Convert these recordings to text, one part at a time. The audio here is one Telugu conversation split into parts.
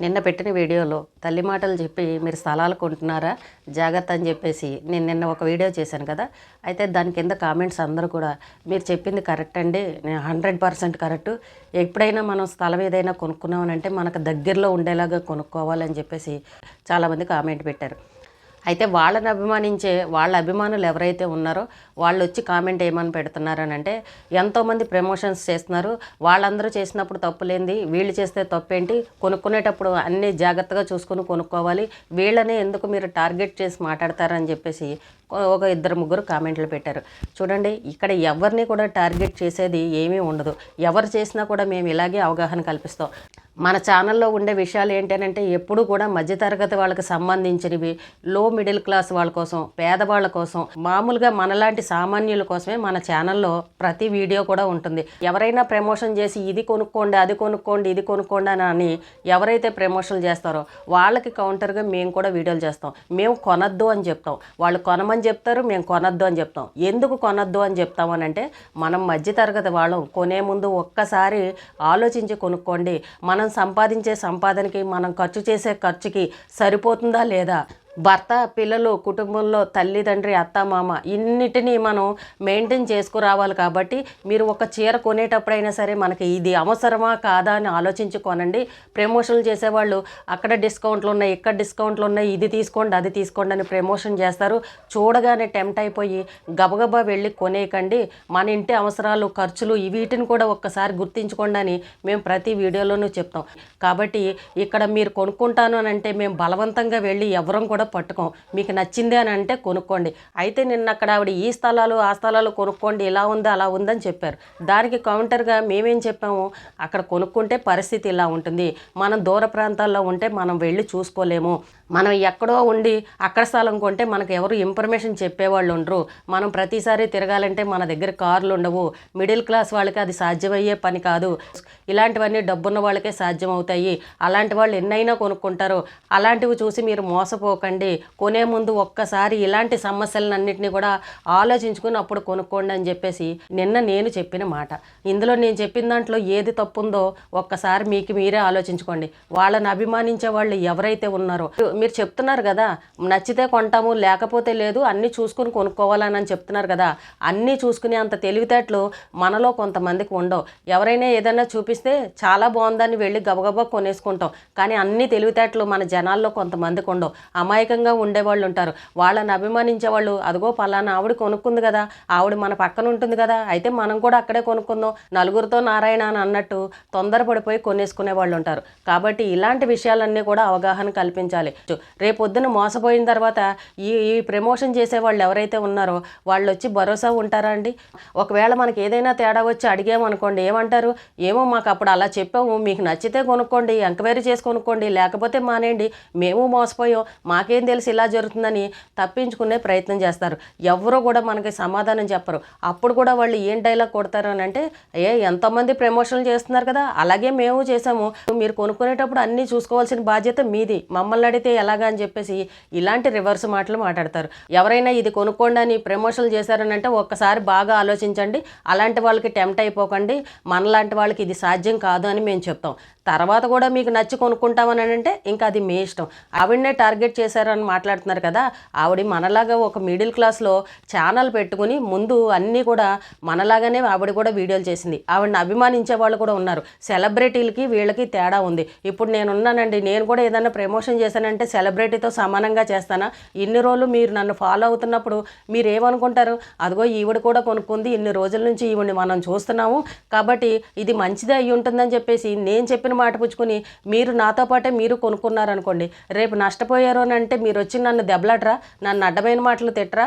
నిన్న పెట్టిన వీడియోలో తల్లి మాటలు చెప్పి మీరు స్థలాలు కొంటున్నారా జాగ్రత్త అని చెప్పేసి నేను నిన్న ఒక వీడియో చేశాను కదా. అయితే దాని కింద కామెంట్స్ అందరూ కూడా మీరు చెప్పింది కరెక్ట్ అండి, 100% కరెక్ట్. ఎప్పుడైనా మనం స్థలం ఏదైనా కొనుక్కున్నామనంటే మనకు దగ్గరలో ఉండేలాగా కొనుక్కోవాలని చెప్పేసి చాలామంది కామెంట్ పెట్టారు. అయితే వాళ్ళని అభిమానించే వాళ్ళ అభిమానులు ఎవరైతే ఉన్నారో వాళ్ళు వచ్చి కామెంట్ ఏమని పెడుతున్నారని అంటే, ఎంతోమంది ప్రమోషన్స్ చేస్తున్నారు, వాళ్ళందరూ చేసినప్పుడు తప్పులేంది, వీళ్ళు చేస్తే తప్పేంటి, కొనుక్కునేటప్పుడు అన్నీ జాగ్రత్తగా చూసుకుని కొనుక్కోవాలి, వీళ్ళనే ఎందుకు మీరు టార్గెట్ చేసి మాట్లాడతారని చెప్పేసి ఒక ఇద్దరు ముగ్గురు కామెంట్లు పెట్టారు. చూడండి, ఇక్కడ ఎవరిని కూడా టార్గెట్ చేసేది ఏమీ ఉండదు. ఎవరు చేసినా కూడా మేము ఇలాగే అవగాహన కల్పిస్తాం. మన ఛానల్లో ఉండే విషయాలు ఏంటంటే ఎప్పుడు కూడా మధ్యతరగతి వాళ్ళకి సంబంధించినవి, లో మిడిల్ క్లాస్ వాళ్ళ కోసం, పేదవాళ్ళ కోసం, మామూలుగా మనలాంటి సామాన్యుల కోసమే మన ఛానల్లో ప్రతి వీడియో కూడా ఉంటుంది. ఎవరైనా ప్రమోషన్ చేసి ఇది కొనుక్కోండి, అది కొనుక్కోండి, ఇది కొనుక్కోండి అని ఎవరైతే ప్రమోషన్లు చేస్తారో వాళ్ళకి కౌంటర్గా మేము కూడా వీడియోలు చేస్తాం. మేము కొనద్దు అని చెప్తాం, వాళ్ళు కొనమని చెప్తారు, మేము కొనద్దు అని చెప్తాం. ఎందుకు కొనద్దు అని చెప్తామనంటే, మనం మధ్యతరగతి వాళ్ళం, కొనే ముందు ఒక్కసారి ఆలోచించి కొనుక్కోండి. మనం సంపాదించే సంపాదనకి, మనం ఖర్చు చేసే ఖర్చుకి సరిపోతుందా లేదా, భర్త, పిల్లలు, కుటుంబంలో తల్లిదండ్రి, అత్త, మామ ఇన్నిటినీ మనం మెయింటైన్ చేసుకురావాలి. కాబట్టి మీరు ఒక చీర కొనేటప్పుడైనా సరే మనకి ఇది అవసరమా కాదా అని ఆలోచించి కొనండి. ప్రమోషన్లు చేసేవాళ్ళు అక్కడ డిస్కౌంట్లు ఉన్నాయి, ఇక్కడ డిస్కౌంట్లు ఉన్నాయి, ఇది తీసుకోండి, అది తీసుకోండి అని ప్రమోషన్ చేస్తారు. చూడగానే టెంప్ట్ అయిపోయి గబగబా వెళ్ళి కొనేయకండి. మన ఇంటి అవసరాలు, ఖర్చులు వీటిని కూడా ఒక్కసారి గుర్తించుకోండి అని మేము ప్రతి వీడియోలోనూ చెప్తాం. కాబట్టి ఇక్కడ మీరు కొనుక్కుంటాను అని అంటే మేము బలవంతంగా వెళ్ళి ఎవరం కూడా పట్టుకోం. మీకు నచ్చిందే అని అంటే కొనుక్కోండి. అయితే నిన్న అక్కడ ఆవిడ ఈ స్థలాలు ఆ స్థలాలు కొనుక్కోండి, ఇలా ఉంది అలా ఉందని చెప్పారు. దానికి కౌంటర్గా మేమేం చెప్పాము, అక్కడ కొనుక్కుంటే పరిస్థితి ఇలా ఉంటుంది, మనం దూర ప్రాంతాల్లో ఉంటే మనం వెళ్ళి చూసుకోలేము, మనం ఎక్కడో ఉండి అక్కడ స్థలం కొంటే మనకు ఎవరు ఇన్ఫర్మేషన్ చెప్పేవాళ్ళు ఉండరు, మనం ప్రతిసారి తిరగాలంటే మన దగ్గర కార్లు ఉండవు, మిడిల్ క్లాస్ వాళ్ళకి అది సాధ్యమయ్యే పని కాదు, ఇలాంటివన్నీ డబ్బున్న వాళ్ళకే సాధ్యం అవుతాయి, అలాంటి వాళ్ళు ఎన్నైనా కొనుక్కుంటారు, అలాంటివి చూసి మీరు మోసపోకండి, కొనే ముందు ఒక్కసారి ఇలాంటి సమస్యలన్నింటినీ కూడా ఆలోచించుకుని అప్పుడు కొనుక్కోండి అని చెప్పేసి నిన్న నేను చెప్పిన మాట. ఇందులో నేను చెప్పిన దాంట్లో ఏది తప్పుందో ఒక్కసారి మీకు మీరే ఆలోచించుకోండి. వాళ్ళని అభిమానించే వాళ్ళు ఎవరైతే ఉన్నారో, మీరు చెప్తున్నారు కదా నచ్చితే కొంటాము లేకపోతే లేదు, అన్నీ చూసుకుని కొనుక్కోవాలని చెప్తున్నారు కదా, అన్నీ చూసుకునే అంత తెలివితేటలు మనలో కొంతమందికి ఉండవు. ఎవరైనా ఏదైనా చూపిస్తే చాలా బాగుందని వెళ్ళి గబగబా కొనేసుకుంటాం, కానీ అన్ని తెలివితేటలు మన జనాల్లో కొంతమందికి ఉండవు. అమాయకంగా ఉండేవాళ్ళు ఉంటారు. వాళ్ళని అభిమానించే వాళ్ళు, అదిగో పలానా ఆవిడ కొనుక్కుంది కదా, ఆవిడ మన పక్కన ఉంటుంది కదా, అయితే మనం కూడా అక్కడే కొనుక్కుందాం, నలుగురితో నారాయణ అని అన్నట్టు తొందరపడిపోయి కొనేసుకునే వాళ్ళు ఉంటారు. కాబట్టి ఇలాంటి విషయాలన్నీ కూడా అవగాహన కల్పించాలి. రేపొద్దున మోసపోయిన తర్వాత ఈ ప్రమోషన్ చేసే వాళ్ళు ఎవరైతే ఉన్నారో వాళ్ళు వచ్చి భరోసా ఉంటారా అండి? ఒకవేళ మనకి ఏదైనా తేడా వచ్చి అడిగామనుకోండి, ఏమంటారు, ఏమో మాకు అప్పుడు అలా చెప్పాము, మీకు నచ్చితే కొనుక్కోండి, ఎంక్వైరీ చేసి కొనుక్కోండి, లేకపోతే మానేయండి, మేము మోసపోయాం, మాకేం తెలిసి ఇలా జరుగుతుందని తప్పించుకునే ప్రయత్నం చేస్తారు. ఎవరో కూడా మనకి సమాధానం చెప్పరు. అప్పుడు కూడా వాళ్ళు ఏం డైలాగ్ కొడతారు అని అంటే, ఎంతోమంది ప్రమోషన్లు చేస్తున్నారు కదా, అలాగే మేము చేసాము, మీరు కొనుక్కునేటప్పుడు అన్నీ చూసుకోవాల్సిన బాధ్యత మీది, మమ్మల్ని అడిగితే ఎలాగా అని చెప్పేసి ఇలాంటి రివర్స్ మాటలు మాట్లాడతారు. ఎవరైనా ఇది కొనుక్కోండి అని ప్రమోషన్లు చేశారని అంటే ఒక్కసారి బాగా ఆలోచించండి, అలాంటి వాళ్ళకి టెంప్ట్ అయిపోకండి, మనలాంటి వాళ్ళకి ఇది సాధ్యం కాదు అని మేము చెప్తాం. తర్వాత కూడా మీకు నచ్చి కొనుక్కుంటామని అంటే ఇంకా అది మీ ఇష్టం. ఆవిడనే టార్గెట్ చేశారని మాట్లాడుతున్నారు కదా, ఆవిడ మనలాగా ఒక మిడిల్ క్లాస్లో ఛానల్ పెట్టుకుని ముందు అన్నీ కూడా మనలాగానే ఆవిడ కూడా వీడియోలు చేసింది. ఆవిడని అభిమానించే వాళ్ళు కూడా ఉన్నారు. సెలబ్రిటీలకి వీళ్ళకి తేడా ఉంది. ఇప్పుడు నేనున్నానండి, నేను కూడా ఏదైనా ప్రమోషన్ చేశానంటే సెలబ్రిటీతో సమానంగా చేస్తానా? ఇన్ని రోజులు మీరు నన్ను ఫాలో అవుతున్నప్పుడు మీరు ఏమనుకుంటారు, అదిగో ఈవిడ కూడా కొనుక్కుంది, ఇన్ని రోజుల నుంచి ఈవిడిని మనం చూస్తున్నాము, కాబట్టి ఇది మంచిదే అయ్యి ఉంటుందని చెప్పేసి నేను చెప్పిన మాట పుచ్చుకొని మీరు నాతో పాటే మీరు కొనుక్కున్నారనుకోండి, రేపు నష్టపోయారు అని అంటే మీరు వచ్చి నన్ను దెబ్బలాటరా, నన్ను అడ్డమైన మాటలు తిట్టరా,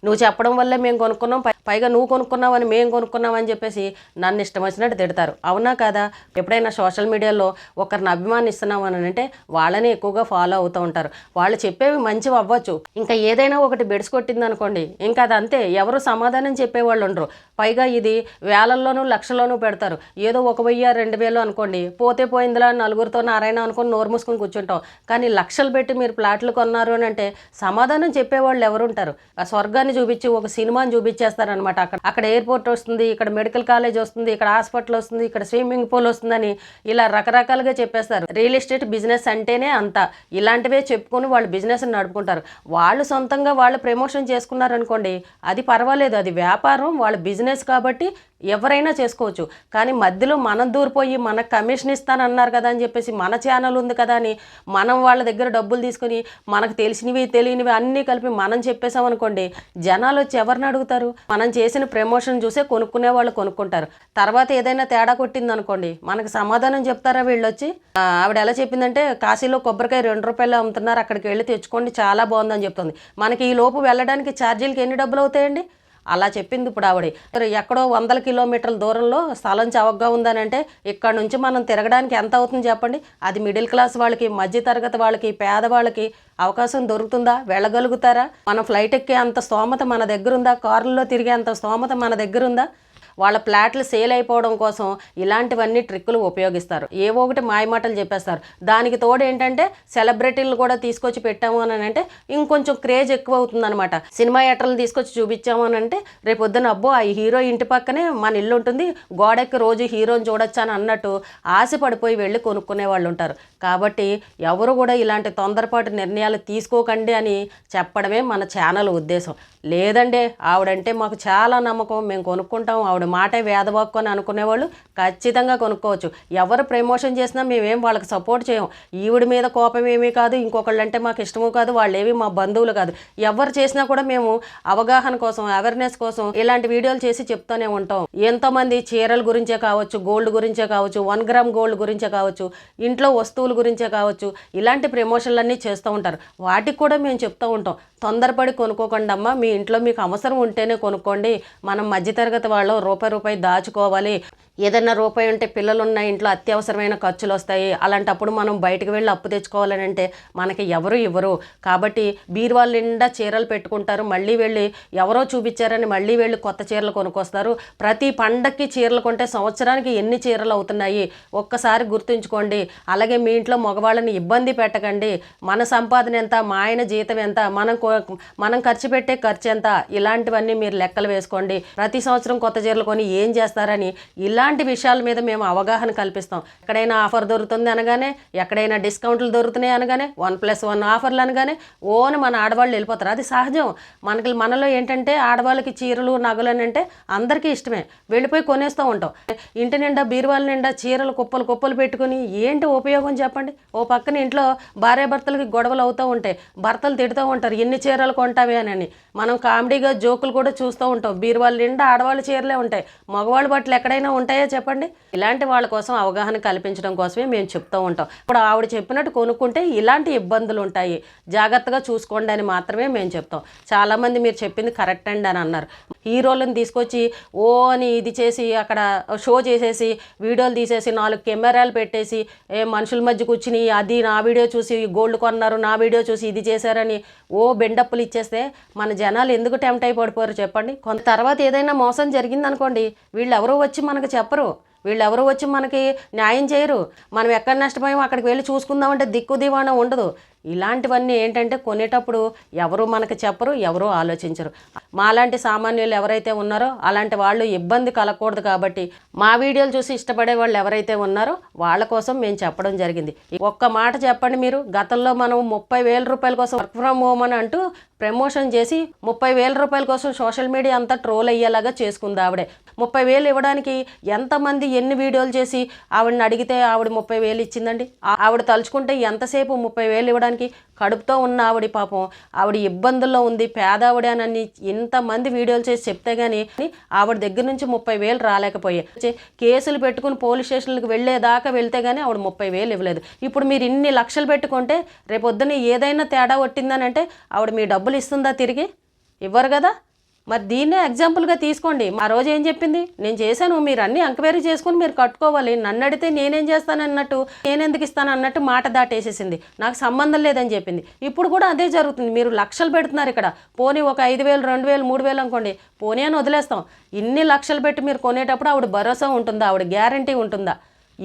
నువ్వు చెప్పడం వల్లే మేము కొనుక్కున్నాం, పైగా నువ్వు కొనుక్కున్నావని మేము కొనుక్కున్నామని చెప్పేసి నన్ను ఇష్టం వచ్చినట్టు తిడతారు. అవునా కదా? ఎప్పుడైనా సోషల్ మీడియాలో ఒకరిని అభిమానిస్తున్నాం అని అంటే వాళ్ళని ఎక్కువగా ఫాలో అవుతూ ఉంటారు. వాళ్ళు చెప్పేవి మంచివి అవ్వచ్చు, ఇంకా ఏదైనా ఒకటి బెడిసి కొట్టింది అనుకోండి, ఇంకా అది అంతే, ఎవరు సమాధానం చెప్పేవాళ్ళు ఉండరు. పైగా ఇది వేలల్లోనూ లక్షల్లోనూ పెడతారు. ఏదో 1000 2000 అనుకోండి, పోతే పోయిందిలా నలుగురితో నారాయణ అనుకొని నోరు మూసుకొని కూర్చుంటాం. కానీ లక్షలు పెట్టి మీరు ప్లాట్లు కొన్నారు అని అంటే సమాధానం చెప్పేవాళ్ళు ఎవరుంటారు? ఆ స్వర్గాన్ని చూపించి ఒక సినిమాని చూపించేస్తారు చేస్తారనమాట. అక్కడ ఎయిర్పోర్ట్ వస్తుంది, ఇక్కడ మెడికల్ కాలేజ్ వస్తుంది, ఇక్కడ హాస్పిటల్ వస్తుంది, ఇక్కడ స్విమ్మింగ్ పూల్ వస్తుందని ఇలా రకరకాలుగా చెప్పేస్తారు. రియల్ ఎస్టేట్ బిజినెస్ అంటేనే అంత ఇలాంటివే చెప్పుకొని వాళ్ళు బిజినెస్ నడుపుకుంటారు. వాళ్ళు సొంతంగా వాళ్ళు ప్రమోషన్ చేసుకున్నారనుకోండి, అది పర్వాలేదు, అది వ్యాపారం, వాళ్ళ బిజినెస్ కాబట్టి ఎవరైనా చేసుకోవచ్చు. కానీ మధ్యలో మనం దూరిపోయి మనకు కమిషన్ ఇస్తానన్నారు కదా అని చెప్పేసి, మన ఛానల్ ఉంది కదా అని మనం వాళ్ళ దగ్గర డబ్బులు తీసుకుని మనకు తెలిసినవి తెలియనివి అన్నీ కలిపి మనం చెప్పేసామనుకోండి, జనాలు వచ్చి ఎవరిని అడుగుతారు? మనం చేసిన ప్రమోషన్ చూసే కొనుక్కునే వాళ్ళు కొనుక్కుంటారు. తర్వాత ఏదైనా తేడా కొట్టింది అనుకోండి, మనకు సమాధానం చెప్తారా వీళ్ళు వచ్చి? ఆవిడ ఎలా చెప్పిందంటే, కాశీలో కొబ్బరికాయ 2 రూపాయలు అమ్ముతున్నారు, అక్కడికి వెళ్ళి తెచ్చుకోండి చాలా బాగుందని చెప్తుంది. మనకి ఈ లోపు వెళ్ళడానికి ఛార్జీలకి ఎన్ని డబ్బులు అవుతాయండి? అలా చెప్పింది ఇప్పుడు ఆవిడ. ఎక్కడో 100 కిలోమీటర్ల దూరంలో స్థలం చవకగా ఉందనంటే ఇక్కడ నుంచి మనం తిరగడానికి ఎంత అవుతుంది చెప్పండి? అది మిడిల్ క్లాస్ వాళ్ళకి, మధ్యతరగతి వాళ్ళకి, పేదవాళ్ళకి అవకాశం దొరుకుతుందా? వెళ్ళగలుగుతారా? మనం ఫ్లైట్ ఎక్కే అంత స్తోమత మన దగ్గర ఉందా? కారుల్లో తిరిగే అంత స్తోమత మన దగ్గర ఉందా? వాళ్ళ ప్లాట్లు సేల్ అయిపోవడం కోసం ఇలాంటివన్నీ ట్రిక్కులు ఉపయోగిస్తారు. ఏవో ఒకటి మాయమాటలు చెప్పేస్తారు. దానికి తోడు ఏంటంటే సెలబ్రిటీలు కూడా తీసుకొచ్చి పెట్టాము అని అంటే ఇంకొంచెం క్రేజ్ ఎక్కువ అవుతుందన్నమాట. సినిమా యాక్టర్లను తీసుకొచ్చి చూపించాము అని అంటే రేపు పొద్దున అబ్బో ఆ హీరో ఇంటి పక్కనే మన ఇల్లు ఉంటుంది, గోడెక్కి రోజు హీరోని చూడొచ్చు అని అన్నట్టు ఆశపడిపోయి వెళ్ళి కొనుక్కునే వాళ్ళు ఉంటారు. కాబట్టి ఎవరు కూడా ఇలాంటి తొందరపాటు నిర్ణయాలు తీసుకోకండి అని చెప్పడమే మన ఛానల్ ఉద్దేశం. లేదండి ఆవిడంటే మాకు చాలా నమ్మకం, మేము కొనుక్కుంటాం, ఆవిడ మాటే వేదవాక్కు అని అనుకునేవాళ్ళు ఖచ్చితంగా కొనుక్కోవచ్చు. ఎవరు ప్రమోషన్ చేసినా మేమేం వాళ్ళకి సపోర్ట్ చేయం. ఈవిడ మీద కోపం ఏమీ కాదు, ఇంకొకళ్ళు అంటే మాకు ఇష్టము కాదు, వాళ్ళు ఏవి మా బంధువులు కాదు. ఎవరు చేసినా కూడా మేము అవగాహన కోసం, అవేర్నెస్ కోసం ఇలాంటి వీడియోలు చేసి చెప్తూనే ఉంటాం. ఎంతోమంది చీరల గురించే కావచ్చు, గోల్డ్ గురించే కావచ్చు, 1 గ్రామ్ గోల్డ్ గురించే కావచ్చు, ఇంట్లో వస్తువుల గురించే కావచ్చు, ఇలాంటి ప్రమోషన్లన్నీ చేస్తూ ఉంటారు. వాటికి కూడా మేము చెప్తూ ఉంటాం, తొందరపడి కొనుక్కోకండి అమ్మా, మీ ఇంట్లో మీకు అవసరం ఉంటేనే కొనుక్కోండి. మనం మధ్యతరగతి వాళ్ళు రూపాయి దాచుకోవాలి. ఏదన్నా రూపాయి ఉంటే పిల్లలున్న ఇంట్లో అత్యవసరమైన ఖర్చులు వస్తాయి. అలాంటప్పుడు మనం బయటకు వెళ్ళి అప్పు తెచ్చుకోవాలని అంటే మనకి ఎవరు ఇవ్వరు. కాబట్టి బీరువాళ్ళ నిండా చీరలు పెట్టుకుంటారు, మళ్ళీ వెళ్ళి ఎవరో చూపించారని మళ్ళీ వెళ్ళి కొత్త చీరలు కొనుక్కొస్తారు. ప్రతి పండక్కి చీరలు కొంటే సంవత్సరానికి ఎన్ని చీరలు అవుతున్నాయి ఒక్కసారి గుర్తుంచుకోండి. అలాగే మీ ఇంట్లో మగవాళ్ళని ఇబ్బంది పెట్టకండి. మన సంపాదన ఎంత, మా ఆయన జీతం ఎంత, మనం ఖర్చు పెట్టే ఖర్చు ఎంత, ఇలాంటివన్నీ మీరు లెక్కలు వేసుకోండి. ప్రతి సంవత్సరం కొత్త చీరలు కొని ఏం చేస్తారని ఇలాంటి విషయాల మీద మేము అవగాహన కల్పిస్తాం. ఎక్కడైనా ఆఫర్ దొరుకుతుంది అనగానే, ఎక్కడైనా డిస్కౌంట్లు దొరుకుతున్నాయి అనగానే, 1+1 ఆఫర్లు అనగానే ఓన్ మన ఆడవాళ్ళు వెళ్ళిపోతారు. అది సహజం. మనలో ఏంటంటే ఆడవాళ్ళకి చీరలు నగలు అని అంటే అందరికీ ఇష్టమే, వెళ్ళిపోయి కొనేస్తూ ఉంటాం. ఇంటి నిండా బీరువాళ్ళ నిండా చీరలు కుప్పలు పెట్టుకుని ఏంటి ఉపయోగం చెప్పండి? ఓ పక్కన ఇంట్లో భార్యాభర్తలకి గొడవలు అవుతూ ఉంటాయి, భర్తలు తిడుతూ ఉంటారు, ఎన్ని చీరలు కొంటావే అని. మనం కామెడీగా జోకులు కూడా చూస్తూ ఉంటాం. బీరువాళ్ళ నిండా ఆడవాళ్ళ చీరలే ఉంటాయి, మగవాళ్ళ బట్టలు ఎక్కడైనా ఉంటాయో చెప్పండి? ఇలాంటి వాళ్ళ కోసం అవగాహన కల్పించడం కోసమే మేము చెప్తూ ఉంటాం. ఇప్పుడు ఆవిడ చెప్పినట్టు కొనుక్కుంటే ఇలాంటి ఇబ్బందులు ఉంటాయి, జాగ్రత్తగా చూసుకోండి అని మాత్రమే మేము చెప్తాం. చాలామంది మీరు చెప్పింది కరెక్ట్ అండి అని అన్నారు. హీరోలను తీసుకొచ్చి ఓ అని ఇది చేసి అక్కడ షో చేసేసి వీడియోలు తీసేసి 4 కెమెరాలు పెట్టేసి మనుషుల మధ్య కూర్చుని అది నా వీడియో చూసి గోల్డ్ కొన్నారు, నా వీడియో చూసి ఇది చేశారని ఓ బెండప్పులు ఇచ్చేస్తే మన జనాలు ఎందుకు టెంప్ట్ అయిపడిపోరు చెప్పండి? కొంత తర్వాత ఏదైనా మోసం జరిగిందనుకోండి, వీళ్ళు ఎవరో వచ్చి మనకు చెప్పరు, వీళ్ళెవరో వచ్చి మనకి న్యాయం చేయరు. మనం ఎక్కడ నష్టపోయామో అక్కడికి వెళ్ళి చూసుకుందామంటే దిక్కు దివాణం ఉండదు. ఇలాంటివన్నీ ఏంటంటే కొనేటప్పుడు ఎవరు మనకు చెప్పరు, ఎవరు ఆలోచించరు. మాలాంటి సామాన్యులు ఎవరైతే ఉన్నారో అలాంటి వాళ్ళు ఇబ్బంది కలగకూడదు కాబట్టి మా వీడియోలు చూసి ఇష్టపడే వాళ్ళు ఎవరైతే ఉన్నారో వాళ్ళ కోసం మేము చెప్పడం జరిగింది. ఒక్క మాట చెప్పండి మీరు, గతంలో మనం 30,000 రూపాయల కోసం వర్క్ ఫ్రమ్ హోమ్ అని అంటూ ప్రమోషన్ చేసి 30,000 రూపాయల కోసం సోషల్ మీడియా అంతా ట్రోల్ అయ్యేలాగా చేసుకుంది ఆవిడే. 30,000 ఇవ్వడానికి ఎంతమంది ఎన్ని వీడియోలు చేసి ఆవిడని అడిగితే ఆవిడ 30,000 ఇచ్చిందండి? ఆవిడ తలుచుకుంటే ఎంతసేపు 30,000 ఇవ్వడానికి? కడుపుతో ఉన్న ఆవిడ పాపం ఆవిడ ఇబ్బందుల్లో ఉంది, పేదావిడనని ఇంతమంది వీడియోలు చేసి చెప్తే కానీ ఆవిడ దగ్గర నుంచి 30,000 రాలేకపోయాయి. కేసులు పెట్టుకుని పోలీస్ స్టేషన్లకు వెళ్ళేదాకా వెళ్తే కానీ ఆవిడ 30,000 ఇవ్వలేదు. ఇప్పుడు మీరు ఇన్ని లక్షలు పెట్టుకుంటే రేపొద్దున ఏదైనా తేడా కొట్టిందని అంటే ఆవిడ మీ డబ్బులు ఇస్తుందా తిరిగి? ఇవ్వరు కదా. మరి దీన్నే ఎగ్జాంపుల్గా తీసుకోండి. ఆ రోజు ఏం చెప్పింది? నేను చేశాను, మీరు అన్నీ ఎంక్వైరీ చేసుకుని మీరు కట్టుకోవాలి, నన్ను అడిగితే నేనేం చేస్తాను అన్నట్టు, నేనెందుకు ఇస్తాను అన్నట్టు మాట దాటేసేసింది, నాకు సంబంధం లేదని చెప్పింది. ఇప్పుడు కూడా అదే జరుగుతుంది. మీరు లక్షలు పెడుతున్నారు ఇక్కడ, పోనీ ఒక 5,000, 2,000, 3,000 అనుకోండి, పోనీ అని వదిలేస్తాం. ఇన్ని లక్షలు పెట్టి మీరు కొనేటప్పుడు ఆవిడ భరోసా ఉంటుందా? ఆవిడ గ్యారంటీ ఉంటుందా?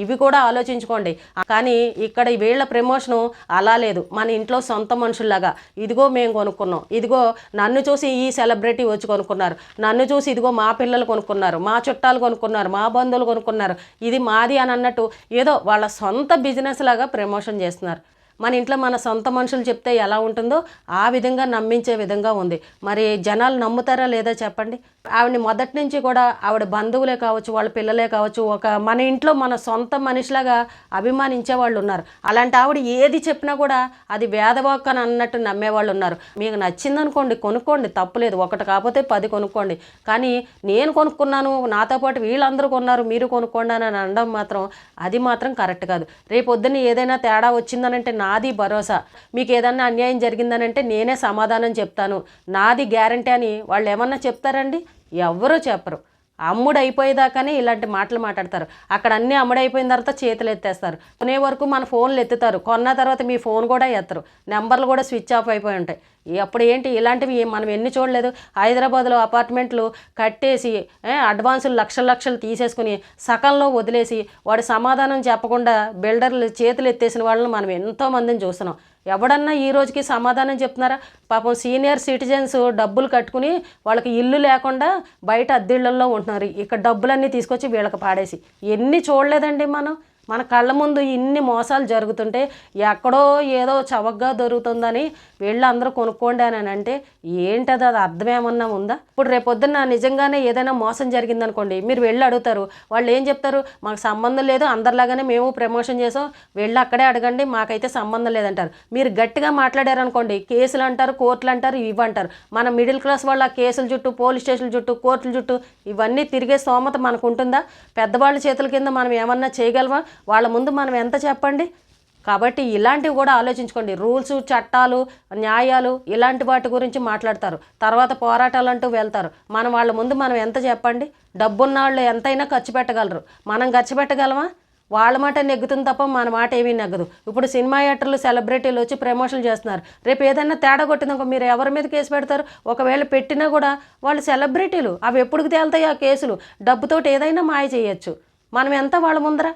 ఇవి కూడా ఆలోచించుకోండి. కానీ ఇక్కడ వీళ్ళ ప్రమోషను అలా లేదు. మన ఇంట్లో సొంత మనుషుల్లాగా ఇదిగో మేము కొనుక్కున్నాం, ఇదిగో నన్ను చూసి ఈ సెలబ్రిటీ వచ్చి కొనుక్కున్నారు, నన్ను చూసి ఇదిగో మా పిల్లలు కొనుక్కున్నారు, మా చుట్టాలు కొనుక్కున్నారు, మా బంధువులు కొనుక్కున్నారు, ఇది మాది అని అన్నట్టు ఏదో వాళ్ళ సొంత బిజినెస్ లాగా ప్రమోషన్ చేస్తున్నారు. మన ఇంట్లో మన సొంత మనుషులు చెప్తే ఎలా ఉంటుందో ఆ విధంగా నమ్మించే విధంగా ఉంది. మరి జనాలు నమ్ముతారా లేదా చెప్పండి? ఆవిడని మొదటి నుంచి కూడా ఆవిడ బంధువులే కావచ్చు, వాళ్ళ పిల్లలే కావచ్చు, ఒక మన ఇంట్లో మన సొంత మనిషిలాగా అభిమానించే వాళ్ళు ఉన్నారు. అలాంటి ఆవిడ ఏది చెప్పినా కూడా అది వేదవాక్ అని అన్నట్టు నమ్మేవాళ్ళు ఉన్నారు. మీకు నచ్చిందనుకోండి, కొనుక్కోండి, తప్పులేదు. ఒకటి కాకపోతే 10 కొనుక్కోండి. కానీ నేను కొనుక్కున్నాను, నాతో పాటు వీళ్ళందరూ కొన్నారు, మీరు కొనుక్కోండి అని అనడం మాత్రం అది మాత్రం కరెక్ట్ కాదు. రేపొద్దున ఏదైనా తేడా వచ్చిందనంటే నాది భరోసా. మీకు ఏదన్నా అన్యాయం జరిగిందనంటే నేనే సమాధానం చెప్తాను, నాది గ్యారంటీ అని వాళ్ళు ఏమన్నా చెప్తారండి? ఎవ్వరూ చెప్పరు. అమ్ముడు అయిపోయేదాకానే ఇలాంటి మాటలు మాట్లాడతారు. అక్కడ అన్నీ అమ్ముడైపోయిన తర్వాత చేతులు ఎత్తేస్తారు. కొనే వరకు మన ఫోన్లు ఎత్తుతారు, కొన్న తర్వాత మీ ఫోన్ కూడా ఎత్తరు, నెంబర్లు కూడా స్విచ్ ఆఫ్ అయిపోయి ఉంటాయి. అప్పుడు ఏంటి ఇలాంటివి మనం ఎన్ని చూడలేదు? హైదరాబాద్లో అపార్ట్మెంట్లు కట్టేసి అడ్వాన్సులు లక్షలు తీసేసుకుని సకంలో వదిలేసి వాడు సమాధానం చెప్పకుండా బిల్డర్లు చేతులు ఎత్తేసిన వాళ్ళని మనం ఎంతోమందిని చూస్తున్నాం. ఎవడన్నా ఈ రోజుకి సమాధానం చెప్తున్నారా? పాపం సీనియర్ సిటిజన్స్ డబ్బులు కట్టుకుని వాళ్ళకి ఇల్లు లేకుండా బయట అద్దెళ్ళల్లో ఉంటున్నారు. ఇక్కడ డబ్బులన్నీ తీసుకొచ్చి వీళ్ళకి పాడేసి ఎన్ని చూడలేదండి మనం? మన కళ్ళ ముందు ఇన్ని మోసాలు జరుగుతుంటే ఎక్కడో ఏదో చవకగా దొరుకుతుందని వీళ్ళందరూ కొనుక్కోండి అని అంటే ఏంటది? అది అర్థం ఏమన్నా ఉందా? ఇప్పుడు రేపొద్దున నిజంగానే ఏదైనా మోసం జరిగిందనుకోండి, మీరు వెళ్ళి అడుగుతారు, వాళ్ళు ఏం చెప్తారు? మాకు సంబంధం లేదు, అందరిలాగానే మేము ప్రమోషన్ చేసాం, వెళ్ళి అక్కడే అడగండి, మాకైతే సంబంధం లేదంటారు. మీరు గట్టిగా మాట్లాడారనుకోండి, కేసులు అంటారు, కోర్టులు అంటారు, ఇవి అంటారు. మన మిడిల్ క్లాస్ వాళ్ళ కేసుల చుట్టూ, పోలీస్ స్టేషన్ల చుట్టూ, కోర్టుల చుట్టూ ఇవన్నీ తిరిగే స్తోమత మనకు ఉంటుందా? పెద్దవాళ్ళ చేతుల కింద మనం ఏమన్నా చేయగలవా? వాళ్ళ ముందు మనం ఎంత చెప్పండి? కాబట్టి ఇలాంటివి కూడా ఆలోచించుకోండి. రూల్స్, చట్టాలు, న్యాయాలు ఇలాంటి వాటి గురించి మాట్లాడతారు, తర్వాత పోరాటాలు అంటూ వెళ్తారు. వాళ్ళ ముందు మనం ఎంత చెప్పండి? డబ్బున్న వాళ్ళు ఎంతైనా ఖర్చు పెట్టగలరు, మనం ఖర్చు పెట్టగలమా? వాళ్ళ మాట నెగ్గుతుంది తప్ప మన మాట ఏమీ నెగ్గదు. ఇప్పుడు సినిమా యాక్టర్లు, సెలబ్రిటీలు వచ్చి ప్రమోషన్లు చేస్తున్నారు. రేపు ఏదైనా తేడా కొట్టిందనుకో మీరు ఎవరి మీద కేసు పెడతారు? ఒకవేళ పెట్టినా కూడా వాళ్ళు సెలబ్రిటీలు, అవి ఎప్పుడుకి తేలుతాయి ఆ కేసులు? డబ్బుతోటి ఏదైనా మాయ చేయొచ్చు. మనం ఎంత వాళ్ళ ముందర?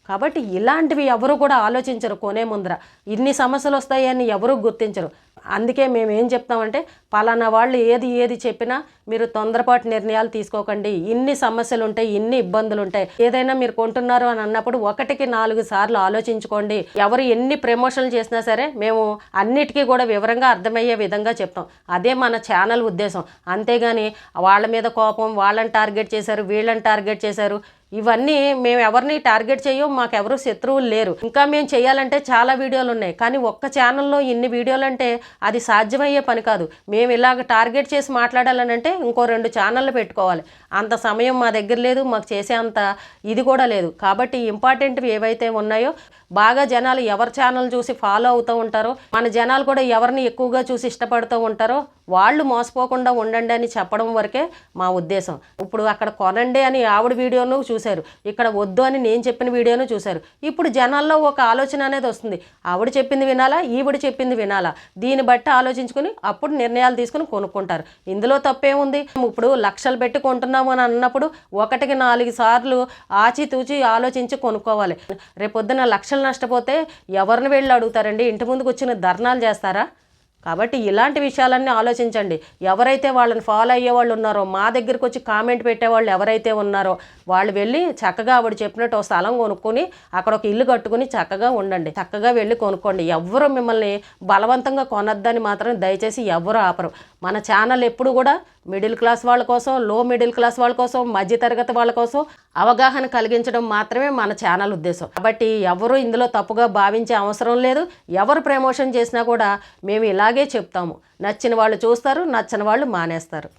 కాబట్టి ఇలాంటివి ఎవరు కూడా ఆలోచించరు. కొనే ముందర ఇన్ని సమస్యలు వస్తాయని ఎవరూ గుర్తించరు. అందుకే మేము ఏం చెప్తామంటే, పలానా వాళ్ళు ఏది చెప్పినా మీరు తొందరపాటు నిర్ణయాలు తీసుకోకండి. ఇన్ని సమస్యలు ఉంటాయి, ఇన్ని ఇబ్బందులు ఉంటాయి. ఏదైనా మీరు కొంటున్నారు అని అన్నప్పుడు 1కి 4 సార్లు ఆలోచించుకోండి. ఎవరు ఎన్ని ప్రమోషన్లు చేసినా సరే మేము అన్నిటికీ కూడా వివరంగా అర్థమయ్యే విధంగా చెప్తాం. అదే మన ఛానల్ ఉద్దేశం. అంతేగాని వాళ్ళ మీద కోపం, వాళ్ళని టార్గెట్ చేశారు, వీళ్ళని టార్గెట్ చేశారు, ఇవన్నీ మేము ఎవరిని టార్గెట్ చేయం. మాకెవరు శత్రువులు లేరు. ఇంకా మేము చేయాలంటే చాలా వీడియోలు ఉన్నాయి, కానీ ఒక్క ఛానల్లో ఇన్ని వీడియోలు అంటే అది సాధ్యమయ్యే పని కాదు. మేము ఇలాగ టార్గెట్ చేసి మాట్లాడాలనంటే ఇంకో 2 ఛానళ్ళు పెట్టుకోవాలి. అంత సమయం మా దగ్గర లేదు, మాకు చేసే అంత ఇది కూడా లేదు. కాబట్టి ఇంపార్టెంట్వి ఏవైతే ఉన్నాయో బాగా జనాలు ఎవరి ఛానల్ చూసి ఫాలో అవుతూ ఉంటారో, మన జనాలు కూడా ఎవరిని ఎక్కువగా చూసి ఇష్టపడుతూ ఉంటారో వాళ్ళు మోసపోకుండా ఉండండి అని చెప్పడం వరకే మా ఉద్దేశం. ఇప్పుడు అక్కడ కొనండి అని ఆవిడ వీడియోను చూశారు, ఇక్కడ వద్దు అని నేను చెప్పిన వీడియోను చూశారు. ఇప్పుడు జనాల్లో ఒక ఆలోచన అనేది వస్తుంది, ఆవిడ చెప్పింది వినాలా, ఈవిడ చెప్పింది వినాలా, దీన్ని బట్టి ఆలోచించుకుని అప్పుడు నిర్ణయాలు తీసుకుని కొనుక్కుంటారు. ఇందులో తప్పేముంది? ఇప్పుడు లక్షలు పెట్టి కొంటున్నాము అని అన్నప్పుడు 1కి 4 సార్లు ఆచితూచి ఆలోచించి కొనుక్కోవాలి. రేపొద్దున లక్షలు నష్టపోతే ఎవరిని వెళ్ళి అడుగుతారండి? ఇంటి ముందుకు వచ్చిన ధర్నాలు చేస్తారా? కాబట్టి ఇలాంటి విషయాలన్నీ ఆలోచించండి. ఎవరైతే వాళ్ళని ఫాలో అయ్యే వాళ్ళు ఉన్నారో, మా దగ్గరికి వచ్చి కామెంట్ పెట్టేవాళ్ళు ఎవరైతే ఉన్నారో వాళ్ళు వెళ్ళి చక్కగా ఆవిడ చెప్పినట్టు స్థలం కొనుక్కొని అక్కడ ఒక ఇల్లు కట్టుకుని చక్కగా ఉండండి. చక్కగా వెళ్ళి కొనుక్కోండి. ఎవ్వరూ మిమ్మల్ని బలవంతంగా కొనొద్దని మాత్రం దయచేసి ఎవ్వరూ ఆపరు. మన ఛానల్ ఎప్పుడు కూడా మిడిల్ క్లాస్ వాళ్ళ కోసం, లో మిడిల్ క్లాస్ వాళ్ళ కోసం, మధ్యతరగతి వాళ్ళ కోసం అవగాహన కలిగించడం మాత్రమే మన ఛానల్ ఉద్దేశం. కాబట్టి ఎవరు ఇందులో తప్పుగా భావించే అవసరం లేదు. ఎవరు ప్రమోషన్ చేసినా కూడా మేము ఇలాగే చెప్తాము. నచ్చిన వాళ్ళు చూస్తారు, నచ్చని వాళ్ళు మానేస్తారు.